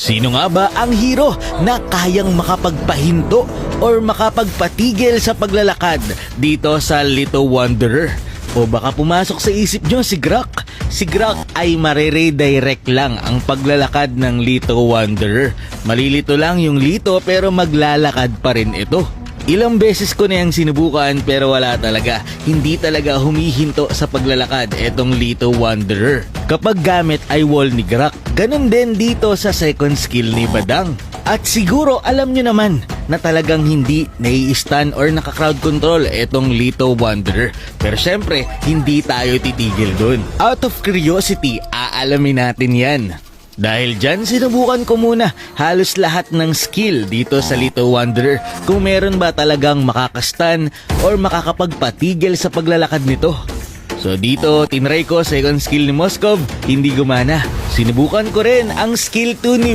Sino nga ba ang hero na kayang makapagpahinto or makapagpatigil sa paglalakad dito sa Little Wanderer? O baka pumasok sa isip nyo si Grak. Si Grak ay mareredirect lang ang paglalakad ng Little Wanderer. Malilito lang yung Lito pero maglalakad pa rin ito. Ilang beses ko na yung sinubukan pero wala talaga. Hindi talaga humihinto sa paglalakad etong Little Wanderer. Kapag gamit ay wall ni Grak. Ganun din dito sa second skill ni Badang. At siguro alam nyo naman na talagang hindi nai-stun or naka-crowd control etong Little Wanderer. Pero syempre, hindi tayo titigil dun. Out of curiosity, aalamin natin yan. Dahil dyan, sinubukan ko muna halos lahat ng skill dito sa Little Wanderer kung meron ba talagang makakastan or makakapagpatigil sa paglalakad nito. So dito, tinry ko second skill ni Moskov, hindi gumana. Sinubukan ko rin ang skill 2 ni